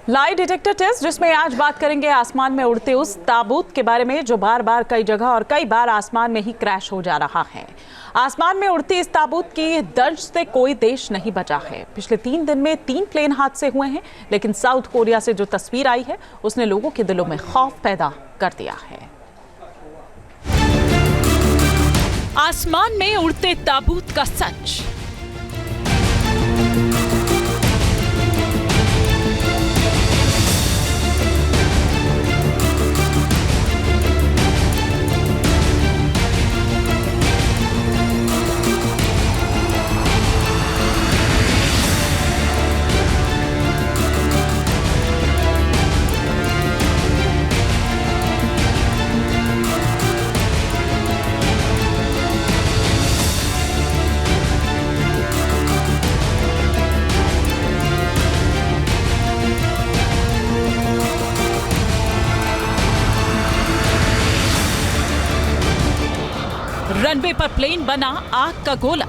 Lie detector test, जिसमें आज बात करेंगे आसमान में उड़ते उस ताबूत के बारे में जो बार बार कई जगह और कई बार आसमान में ही क्रैश हो जा रहा है। आसमान में उड़ती इस ताबूत की दर्ज से कोई देश नहीं बचा है। पिछले 3 दिन में 3 प्लेन हादसे हुए हैं, लेकिन साउथ कोरिया से जो तस्वीर आई है उसने लोगों के दिलों में खौफ पैदा कर दिया है। आसमान में उड़ते ताबूत का सच। रनवे पर प्लेन बना आग का गोला।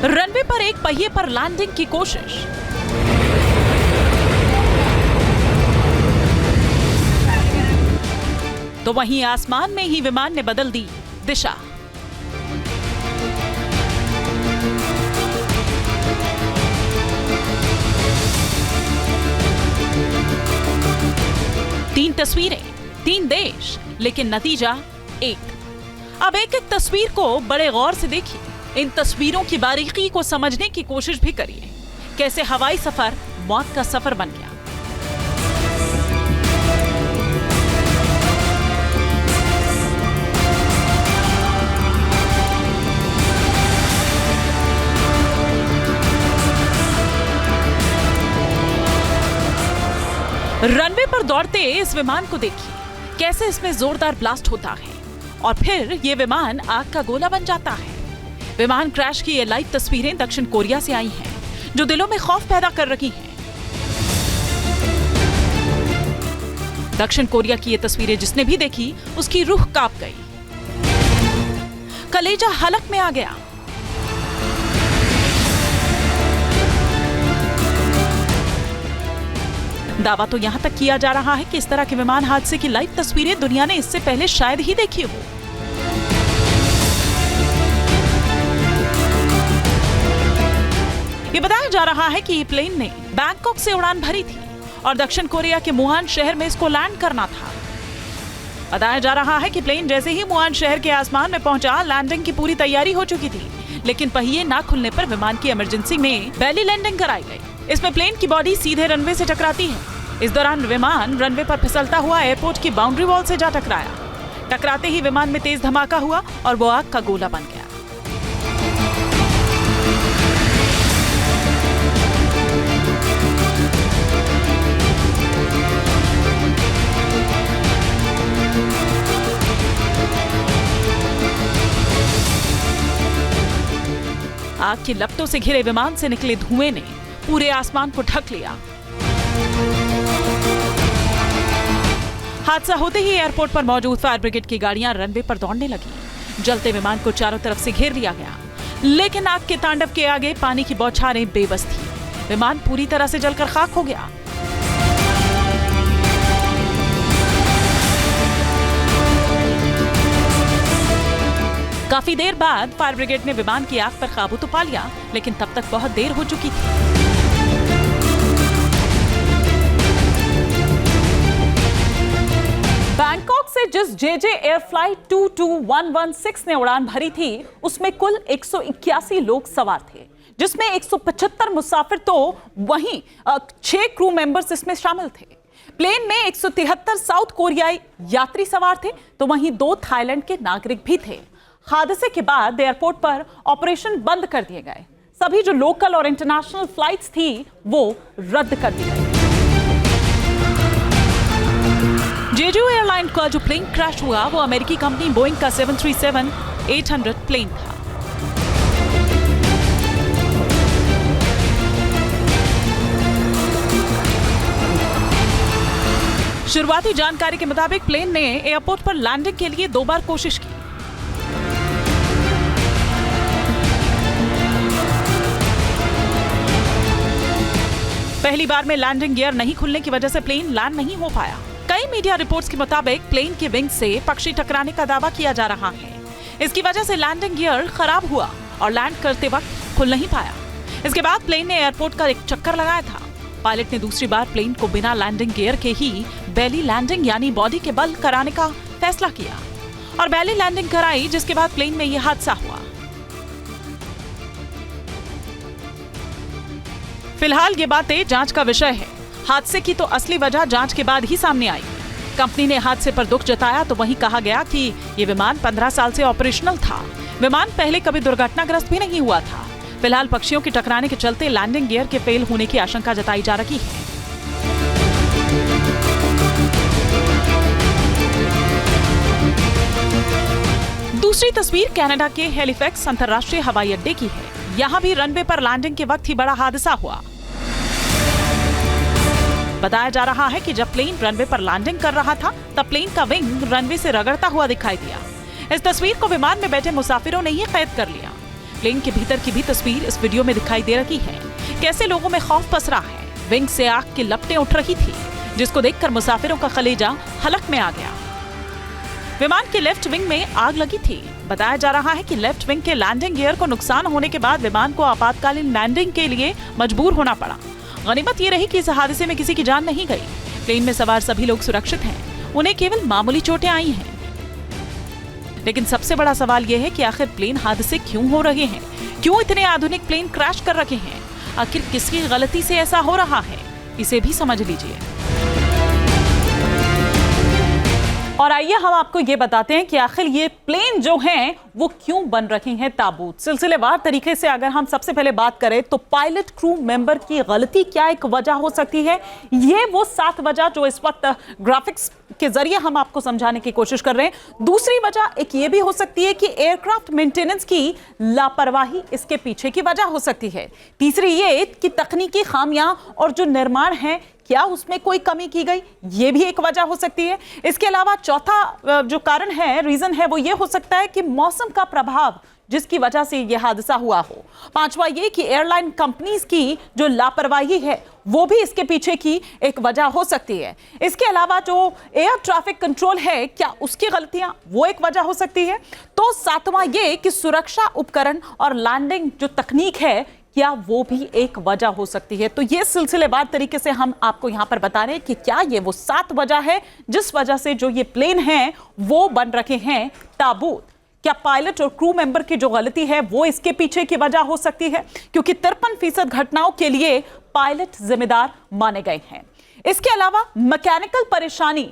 रनवे पर एक पहिए पर लैंडिंग की कोशिश। तो वहीं आसमान में ही विमान ने बदल दी दिशा। तीन तस्वीरें, 3 देश, लेकिन नतीजा एक। अब एक एक तस्वीर को बड़े गौर से देखिए। इन तस्वीरों की बारीकी को समझने की कोशिश भी करिए। कैसे हवाई सफर मौत का सफर बन गया। रनवे पर दौड़ते इस विमान को देखिए, कैसे इसमें जोरदार ब्लास्ट होता है और फिर ये विमान आग का गोला बन जाता है। विमान क्रैश की ये लाइव तस्वीरें दक्षिण कोरिया से आई हैं, जो दिलों में खौफ पैदा कर रही हैं। दक्षिण कोरिया की ये तस्वीरें जिसने भी देखी उसकी रूह कांप गई, कलेजा हलक में आ गया। दावा तो यहां तक किया जा रहा है कि इस तरह के विमान हादसे की लाइव तस्वीरें दुनिया ने इससे पहले शायद ही देखी हो। ये बताया जा रहा है कि ये प्लेन ने बैंकॉक से उड़ान भरी थी और दक्षिण कोरिया के मुहान शहर में इसको लैंड करना था। बताया जा रहा है कि प्लेन जैसे ही मुहान शहर के आसमान में पहुंचा, लैंडिंग की पूरी तैयारी हो चुकी थी, लेकिन पहिए ना खुलने पर विमान की इमरजेंसी में बेली लैंडिंग कराई गई। इसमें प्लेन की बॉडी सीधे रनवे से टकराती है। इस दौरान विमान रनवे पर फिसलता हुआ एयरपोर्ट की बाउंड्री वॉल से जा टकराया। टकराते ही विमान में तेज धमाका हुआ और वो आग का गोला बन गया। आग की लपटों से घिरे विमान से निकले धुएं ने पूरे आसमान को ढक लिया। हादसा होते ही एयरपोर्ट पर मौजूद फायर ब्रिगेड की गाड़ियां रनवे पर दौड़ने लगी। जलते विमान को चारों तरफ से घेर लिया गया, लेकिन आग के तांडव के आगे पानी की बौछारें बेबस थी। विमान पूरी तरह से जलकर खाक हो गया। काफी देर बाद फायर ब्रिगेड ने विमान की आग पर काबू तो पा लिया, लेकिन तब तक बहुत देर हो चुकी थी। बैंकॉक से जिस जेजे एयर फ्लाइट 22116 ने उड़ान भरी थी, उसमें कुल 181 लोग सवार थे, जिसमें 175 मुसाफिर तो वहीं 6 क्रू मेंबर्स इसमें शामिल थे। प्लेन में 173 साउथ कोरियाई यात्री सवार थे, तो वहीं 2 थाईलैंड के नागरिक भी थे। हादसे के बाद एयरपोर्ट पर ऑपरेशन बंद कर दिए गए। सभी जो लोकल और इंटरनेशनल फ्लाइट्स थी वो रद्द कर दी गई। जेजू एयरलाइन का जो प्लेन क्रैश हुआ वो अमेरिकी कंपनी बोइंग का 737-800 प्लेन था। शुरुआती जानकारी के मुताबिक प्लेन ने एयरपोर्ट पर लैंडिंग के लिए 2 बार कोशिश की। पहली बार में लैंडिंग गियर नहीं खुलने की वजह से प्लेन लैंड नहीं हो पाया। कई मीडिया रिपोर्ट्स के मुताबिक प्लेन के विंग से पक्षी टकराने का दावा किया जा रहा है। इसकी वजह से लैंडिंग गियर खराब हुआ और लैंड करते वक्त खुल नहीं पाया। इसके बाद प्लेन ने एयरपोर्ट का एक चक्कर लगाया था। पायलट ने दूसरी बार प्लेन को बिना लैंडिंग गियर के ही बेली लैंडिंग यानी बॉडी के बल कराने का फैसला किया और बेली लैंडिंग कराई, जिसके बाद प्लेन में यह हादसा हुआ। फिलहाल ये बातें जांच का विषय है। हादसे की तो असली वजह जांच के बाद ही सामने आई। कंपनी ने हादसे पर दुख जताया तो वहीं कहा गया कि ये विमान 15 साल से ऑपरेशनल था। विमान पहले कभी दुर्घटनाग्रस्त भी नहीं हुआ था। फिलहाल पक्षियों की टकराने के चलते लैंडिंग गियर के फेल होने की आशंका जताई जा रही है। दूसरी तस्वीर कनाडा के हैलिफैक्स अंतर्राष्ट्रीय हवाई अड्डे की है। यहाँ भी रनवे पर लैंडिंग के वक्त ही बड़ा हादसा हुआ। बताया जा रहा है कि जब प्लेन रनवे पर लैंडिंग कर रहा था तब प्लेन का विंग रनवे से रगड़ता हुआ दिखाई दिया। इस तस्वीर को विमान में बैठे मुसाफिरों ने ही कैद कर लिया। प्लेन के भीतर की भी तस्वीर इस वीडियो में दिखाई दे रही है। कैसे लोगों में खौफ पसरा है। विंग से आग की लपटें उठ रही थी, जिसको देखकर मुसाफिरों का कलेजा हलक में आ गया। विमान के लेफ्ट विंग में आग लगी थी। बताया जा रहा है कि लेफ्ट विंग के लैंडिंग गियर को नुकसान होने के बाद विमान को आपातकालीन लैंडिंग के लिए मजबूर होना पड़ा। गनीमत ये रही कि इस हादसे में किसी की जान नहीं गई। प्लेन में सवार सभी लोग सुरक्षित हैं। उन्हें केवल मामूली चोटें आई हैं। लेकिन सबसे बड़ा सवाल यह है कि आखिर प्लेन हादसे क्यों हो रहे हैं? क्यों इतने आधुनिक प्लेन क्रैश कर रहे हैं? आखिर किसकी गलती से ऐसा हो रहा है? इसे भी समझ लीजिए। और आइए हम आपको ये बताते हैं कि आखिर ये प्लेन जो हैं वो क्यों बन रहे हैं ताबूत। सिलसिलेवार तरीके से अगर हम सबसे पहले बात करें तो पायलट क्रू मेंबर की गलती क्या एक वजह हो सकती है। ये वो 7 वजह जो इस वक्त ग्राफिक्स के जरिए हम आपको समझाने की कोशिश कर रहे हैं। दूसरी वजह एक ये भी हो सकती है कि एयरक्राफ्ट मेंटेनेंस की लापरवाही इसके पीछे की वजह हो सकती है। तीसरी ये कि तकनीकी खामियां और जो निर्माण है क्या उसमें कोई कमी की गई, ये भी एक वजह हो सकती है। इसके अलावा चौथा जो कारण है, रीजन है, वो ये हो सकता है कि मौसम का प्रभाव जिसकी वजह से यह हादसा हुआ हो। पांचवा ये कि एयरलाइन कंपनीज की जो लापरवाही है वो भी इसके पीछे की एक वजह हो सकती है। इसके अलावा जो एयर ट्रैफिक कंट्रोल है क्या उसकी गलतियां वो एक वजह हो सकती है। तो सातवां ये कि सुरक्षा उपकरण और लैंडिंग जो तकनीक है क्या वो भी एक वजह हो सकती है। तो ये सिलसिलेवार तरीके से हम आपको यहां पर बता रहे हैं कि क्या ये वो 7 वजह है जिस वजह से जो ये प्लेन हैं वो बन रखे हैं ताबूत। क्या पायलट और क्रू मेंबर की जो गलती है वो इसके पीछे की वजह हो सकती है, क्योंकि 53% घटनाओं के लिए पायलट जिम्मेदार माने गए हैं। इसके अलावा मैकेनिकल परेशानी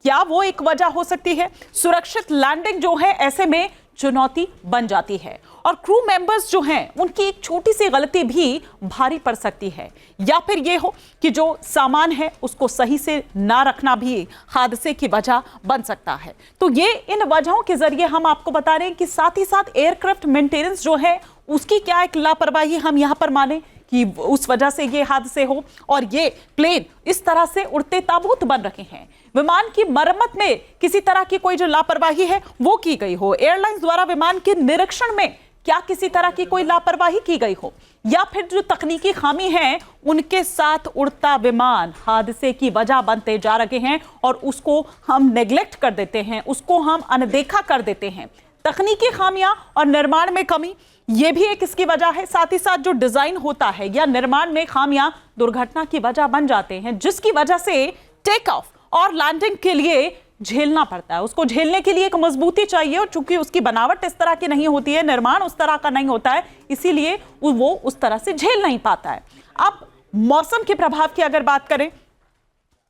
क्या वो एक वजह हो सकती है। सुरक्षित लैंडिंग जो है ऐसे में चुनौती बन जाती है और क्रू मेंबर्स जो हैं उनकी एक छोटी सी गलती भी भारी पड़ सकती है। या फिर ये हो कि जो सामान है उसको सही से ना रखना भी हादसे की वजह बन सकता है। तो ये इन वजहों के जरिए हम आपको बता रहे हैं कि साथ ही साथ एयरक्राफ्ट मेंटेनेंस जो है उसकी क्या एक लापरवाही हम यहाँ पर माने कि उस वजह से ये हादसे हो और ये प्लेन इस तरह से उड़ते ताबूत बन रहे हैं। विमान की मरम्मत में किसी तरह की कोई जो लापरवाही है वो की गई हो। एयरलाइंस द्वारा विमान के निरीक्षण में क्या किसी तरह की कोई लापरवाही की गई हो, या फिर जो तकनीकी खामी है उनके साथ उड़ता विमान हादसे की वजह बनते जा रहे हैं और उसको हम नेग्लेक्ट कर देते हैं, उसको हम अनदेखा कर देते हैं। तकनीकी खामियां और निर्माण में कमी ये भी एक इसकी वजह है। साथ ही साथ जो डिजाइन होता है या निर्माण में खामियां दुर्घटना की वजह बन जाते हैं, जिसकी वजह से टेक ऑफ और लैंडिंग के लिए झेलना पड़ता है। उसको झेलने के लिए एक मजबूती चाहिए और चूंकि उसकी बनावट इस तरह की नहीं होती है, निर्माण उस तरह का नहीं होता है, इसीलिए वो उस तरह से झेल नहीं पाता है। अब मौसम के प्रभाव की अगर बात करें,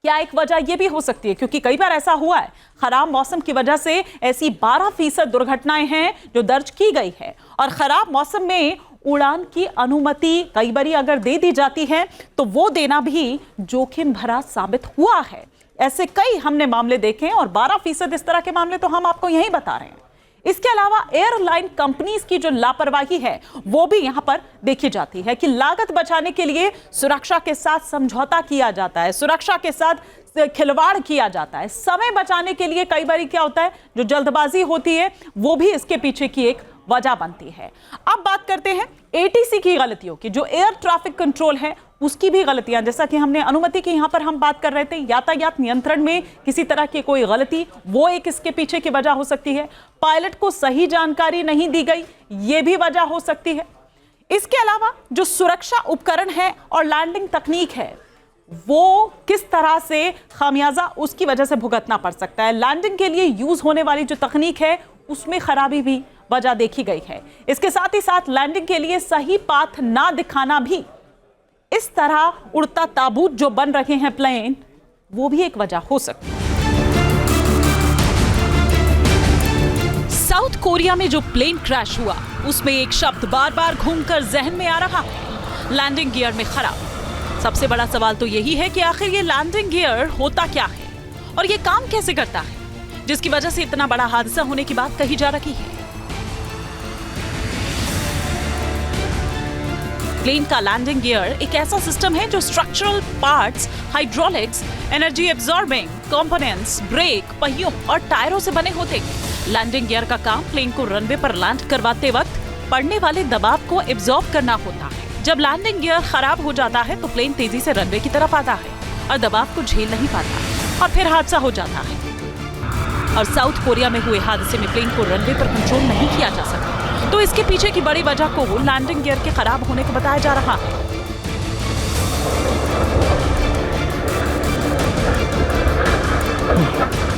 क्या एक वजह यह भी हो सकती है, क्योंकि कई बार ऐसा हुआ है खराब मौसम की वजह से ऐसी 12% दुर्घटनाएं हैं जो दर्ज की गई है। और खराब मौसम में उड़ान की अनुमति कई बार अगर दे दी जाती है तो वो देना भी जोखिम भरा साबित हुआ है। ऐसे कई हमने मामले देखे हैं और 12% इस तरह के मामले तो हम आपको यही बता रहे हैं। इसके अलावा एयरलाइन कंपनीज की जो लापरवाही है वो भी यहां पर देखी जाती है कि लागत बचाने के लिए सुरक्षा के साथ समझौता किया जाता है, सुरक्षा के साथ खिलवाड़ किया जाता है। समय बचाने के लिए कई बार क्या होता है, जो जल्दबाजी होती है वो भी इसके पीछे की एक वजह बनती है। अब बात करते हैं एटीसी की गलतियों की। जो एयर ट्रैफिक कंट्रोल है उसकी भी गलतियां, जैसा कि हमने अनुमति की यहां पर हम बात कर रहे थे, यातायात नियंत्रण में किसी तरह की कोई गलती, वो एक इसके पीछे की वजह हो सकती है। पायलट को सही जानकारी नहीं दी गई, ये भी वजह हो सकती है। इसके अलावा जो सुरक्षा उपकरण है और लैंडिंग तकनीक है वो किस तरह से खामियाजा उसकी वजह से भुगतना पड़ सकता है। लैंडिंग के लिए यूज होने वाली जो तकनीक है उसमें खराबी भी वजह देखी गई है। इसके साथ ही साथ लैंडिंग के लिए सही पाथ ना दिखाना भी, इस तरह उड़ता ताबूत जो बन रहे हैं प्लेन, वो भी एक वजह हो सकती है। साउथ कोरिया में जो प्लेन क्रैश हुआ उसमें एक शब्द बार बार घूमकर जहन में आ रहा है, लैंडिंग गियर में खराब। सबसे बड़ा सवाल तो यही है कि आखिर ये लैंडिंग गियर होता क्या है और ये काम कैसे करता है, जिसकी वजह से इतना बड़ा हादसा होने की बात कही जा रही है। प्लेन का लैंडिंग गियर एक ऐसा सिस्टम है जो structural parts, hydraulics, energy absorbing components, brake, पहियों और टायरों से बने होते हैं। लैंडिंग गियर का काम प्लेन को रनवे पर लैंड करवाते वक्त पड़ने वाले दबाव को एब्जॉर्ब करना होता है। जब लैंडिंग गियर खराब हो जाता है तो प्लेन तेजी से रनवे की तरफ आता है और दबाव को झेल नहीं पाता और फिर हादसा हो जाता है। और साउथ कोरिया में हुए हादसे में प्लेन को रनवे पर कंट्रोल नहीं किया जा सका, तो इसके पीछे की बड़ी वजह को लैंडिंग गियर के खराब होने को बताया जा रहा है।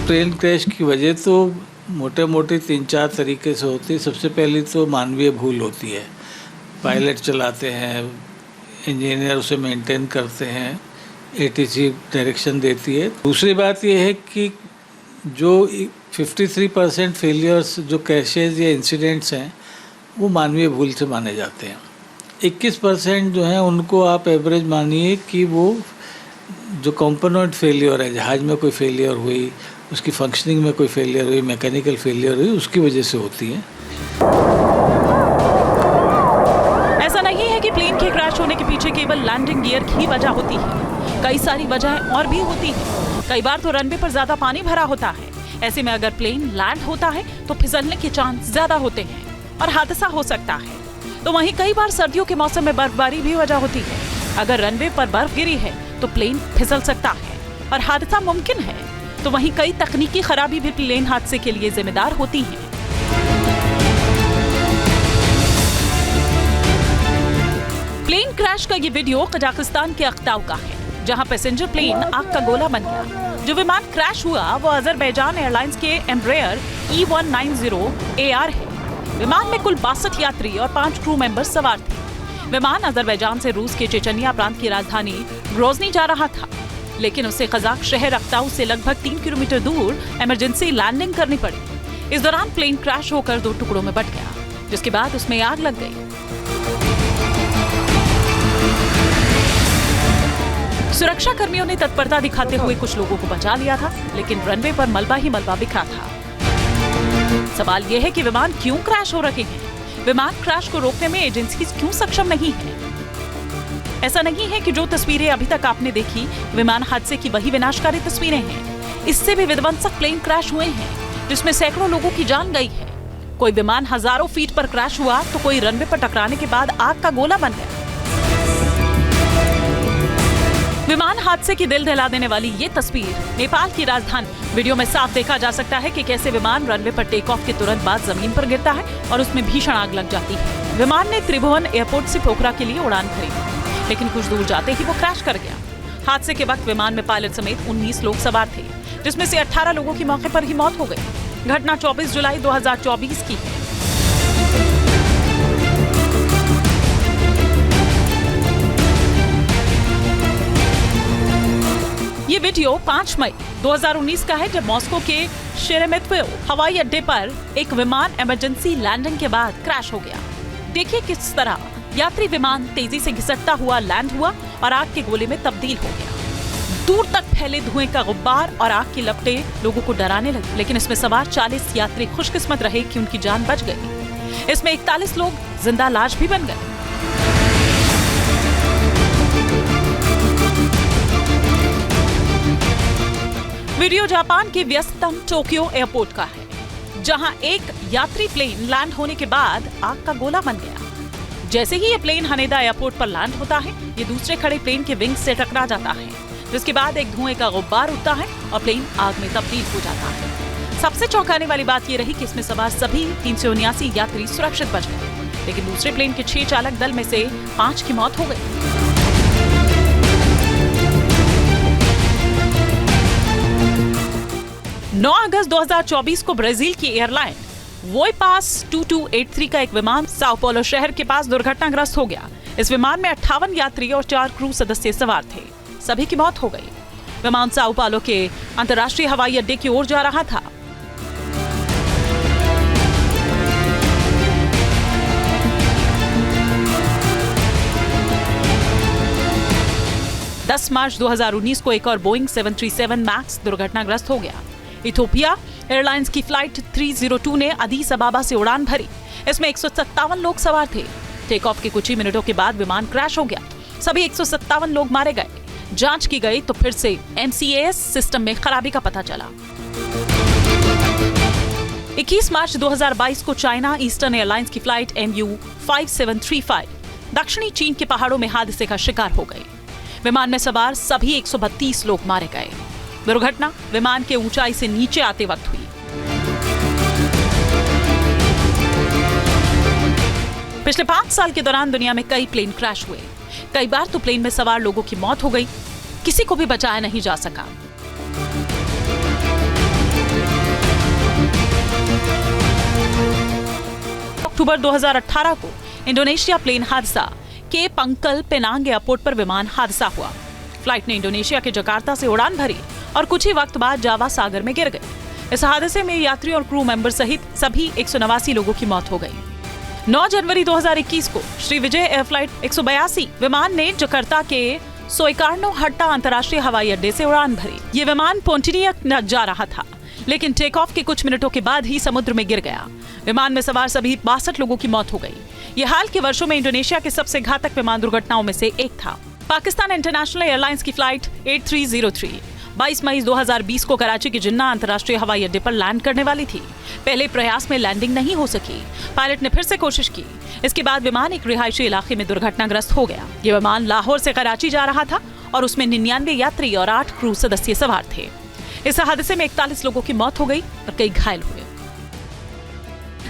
प्लेन क्रैश की वजह तो मोटे मोटे 3-4 तरीके से होती है। सबसे पहली तो मानवीय भूल होती है, पायलट चलाते हैं, इंजीनियर उसे मेंटेन करते हैं, एटीसी डायरेक्शन देती है। दूसरी बात यह है कि जो 53% फेलियर्स जो क्रैशेज या इंसिडेंट्स हैं वो मानवीय भूल से माने जाते हैं। 21% जो हैं उनको आप एवरेज मानिए कि वो जो कंपोनेंट फेलियर है, जहाज में कोई फेलियर हुई, उसकी फंक्शनिंग में कोई फेलियर हुई, मैकेनिकल फेलियर हुई, उसकी वजह से होती है। ऐसा नहीं है कि प्लेन के क्रैश होने के पीछे केवल लैंडिंग गियर की वजह होती है, कई सारी वजहें और भी होती हैं। कई बार तो रनवे पर ज्यादा पानी भरा होता है, ऐसे में अगर प्लेन लैंड होता है तो फिसलने के चांस ज्यादा होते हैं और हादसा हो सकता है। तो वहीं कई बार सर्दियों के मौसम में बर्फबारी भी वजह होती है। अगर रनवे पर बर्फ गिरी है तो प्लेन फिसल सकता है और हादसा मुमकिन है। तो वहीं कई तकनीकी खराबी भी प्लेन हादसे के लिए जिम्मेदार होती हैं। प्लेन क्रैश का ये वीडियो कजाकिस्तान के अख्ताउ का है, जहां पैसेंजर प्लेन आग का गोला बन गया। जो विमान क्रैश हुआ वो अजरबैजान एयरलाइंस के एम्ब्रेयर E190AR है। विमान में कुल 62 यात्री और 5 क्रू मेंबर्स सवार थे। विमान अजरबैजान से रूस के चेचनिया प्रांत की राजधानी ग्रोजनी जा रहा था, लेकिन उसे कजाक शहर अख्ताउ से लगभग 3 किलोमीटर दूर इमरजेंसी लैंडिंग करनी पड़ी। इस दौरान प्लेन क्रैश होकर 2 टुकड़ों में बट गया, जिसके बाद उसमें आग लग गई। सुरक्षा कर्मियों ने तत्परता दिखाते हुए कुछ लोगों को बचा लिया था, लेकिन रनवे पर मलबा ही मलबा बिखरा था। सवाल यह है कि विमान क्यों क्रैश हो रहे हैं? विमान क्रैश को रोकने में एजेंसीज क्यों सक्षम नहीं है? ऐसा नहीं है कि जो तस्वीरें अभी तक आपने देखी विमान हादसे की वही विनाशकारी तस्वीरें हैं। इससे भी विध्वंसक प्लेन क्रैश हुए हैं, जिसमें सैकड़ों लोगों की जान गई है। कोई विमान हजारों फीट पर क्रैश हुआ तो कोई रनवे पर टकराने के बाद आग का गोला बन गया। विमान हादसे की दिल दहला देने वाली ये तस्वीर नेपाल की राजधानी। वीडियो में साफ देखा जा सकता है कि कैसे विमान रनवे पर टेक ऑफ के तुरंत बाद जमीन पर गिरता है और उसमें भीषण आग लग जाती है। विमान ने त्रिभुवन एयरपोर्ट से पोखरा के लिए उड़ान भरी, लेकिन कुछ दूर जाते ही वो क्रैश कर गया। हादसे के वक्त विमान में पायलट समेत 19 लोग सवार थे, जिसमें से 18 लोगों की मौके पर ही मौत हो गई। घटना 24 जुलाई 2024 की है। ये वीडियो 5 मई 2019 का है, जब मॉस्को के शेरेमेत्व हवाई अड्डे पर एक विमान इमरजेंसी लैंडिंग के बाद क्रैश हो गया। देखिए किस तरह यात्री विमान तेजी से घिसटता हुआ लैंड हुआ और आग के गोले में तब्दील हो गया। दूर तक फैले धुएं का गुब्बार और आग की लपटें लोगों को डराने लगी, लेकिन इसमें सवार 40 यात्री खुशकिस्मत रहे कि उनकी जान बच गई। इसमें 41 लोग जिंदा लाश भी बन गए। वीडियो जापान के व्यस्ततम टोक्यो एयरपोर्ट का है, जहां एक यात्री प्लेन लैंड होने के बाद आग का गोला बन गया। जैसे ही ये प्लेन हनेदा एयरपोर्ट पर लैंड होता है, ये दूसरे खड़े प्लेन के विंग से टकरा जाता है, जिसके बाद एक धुएं का गुब्बार उठता है और प्लेन आग में तब्दील हो जाता है। सबसे चौंकाने वाली बात ये रही कि इसमें सवार सभी 379 यात्री सुरक्षित बच गए, लेकिन दूसरे प्लेन के 6 चालक दल में से 5 की मौत हो गई। नौ अगस्त 2024 को ब्राजील की एयरलाइन वोइपास 2283 का एक विमान साओ paulo शहर के पास दुर्घटनाग्रस्त हो गया। इस विमान में 58 यात्री और 4 क्रू सदस्य सवार थे। सभी की मौत हो गई। विमान साओ paulo के अंतर्राष्ट्रीय हवाई अड्डे की ओर जा रहा था। मार्च 2019 को एक और बोइंग 737 मैक्स दुर्घटनाग्रस्त हो गया। इथियोपिया एयरलाइंस की फ्लाइट 302 ने अदीस अबाबा से उड़ान भरी। इसमें 157 लोग सवार थे। टेक ऑफ के कुछ ही मिनटों के बाद विमान क्रैश हो गया। सभी 157 लोग मारे गए। जांच की गई तो फिर से MCAS सिस्टम में खराबी का पता चला। 21 मार्च 2022 को चाइना ईस्टर्न एयरलाइंस की फ्लाइट MU 5735 दक्षिणी चीन के पहाड़ों में हादसे का शिकार हो गई। विमान में सवार सभी 132 लोग मारे गए। दुर्घटना विमान के ऊंचाई से नीचे आते वक्त हुई। पिछले 5 साल के दौरान दुनिया में कई प्लेन क्रैश हुए। कई बार तो प्लेन में सवार लोगों की मौत हो गई, किसी को भी बचाया नहीं जा सका। अक्टूबर 2018 को इंडोनेशिया प्लेन हादसा के पंकल पेनांग एयरपोर्ट पर विमान हादसा हुआ। फ्लाइट ने इंडोनेशिया के जकार्ता से उड़ान भरी और कुछ ही वक्त बाद जावा सागर में गिर गई। इस हादसे में यात्री और क्रू मेंबर सहित सभी 189 लोगों की मौत हो गई। 9 जनवरी 2021 को श्री विजय एयर फ्लाइट 182 विमान ने जकार्ता के सोइकार्नो हट्टा अंतर्राष्ट्रीय हवाई अड्डे से उड़ान भरी। ये विमान पोंटिनियक जा रहा था, लेकिन टेक ऑफ के कुछ मिनटों के बाद ही समुद्र में गिर गया। विमान में सवार सभी 62 लोगों की मौत हो गई। ये हाल के वर्षों में इंडोनेशिया के सबसे घातक विमान दुर्घटनाओं में से एक था। पाकिस्तान इंटरनेशनल एयरलाइंस की फ्लाइट 8303 22 मई 2020 को कराची के जिन्ना अंतर्राष्ट्रीय हवाई अड्डे पर लैंड करने वाली थी। पहले प्रयास में लैंडिंग नहीं हो सकी। पायलट ने फिर से कोशिश की। इसके बाद विमान एक रिहायशी इलाके में दुर्घटनाग्रस्त हो गया। ये विमान लाहौर से कराची जा रहा था और उसमें 99 यात्री और 8 क्रू सदस्य सवार थे। इस हादसे में 41 लोगों की मौत हो गई और कई घायल हुए।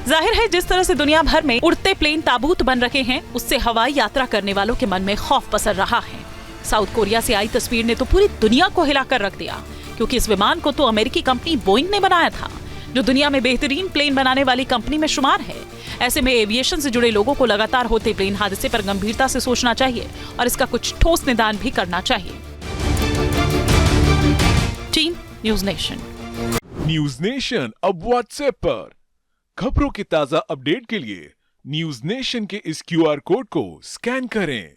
जाहिर है, जिस तरह से दुनिया भर में उड़ते प्लेन ताबूत बन रहे हैं, उससे हवाई यात्रा करने वालों के मन में खौफ पसर रहा है। साउथ कोरिया से आई तस्वीर ने तो पूरी दुनिया को हिलाकर रख दिया, क्योंकि इस विमान को तो अमेरिकी कंपनी बोइंग ने बनाया था, जो दुनिया में बेहतरीन प्लेन बनाने वाली कंपनी में शुमार है। ऐसे में एविएशन से जुड़े लोगों को लगातार होते प्लेन हादसे पर गंभीरता से सोचना चाहिए और इसका कुछ ठोस निदान भी करना चाहिए। Team news nation. News nation अब व्हाट्सएप पर खबरों के ताजा अपडेट के लिए न्यूज नेशन के इस QR कोड को स्कैन करें।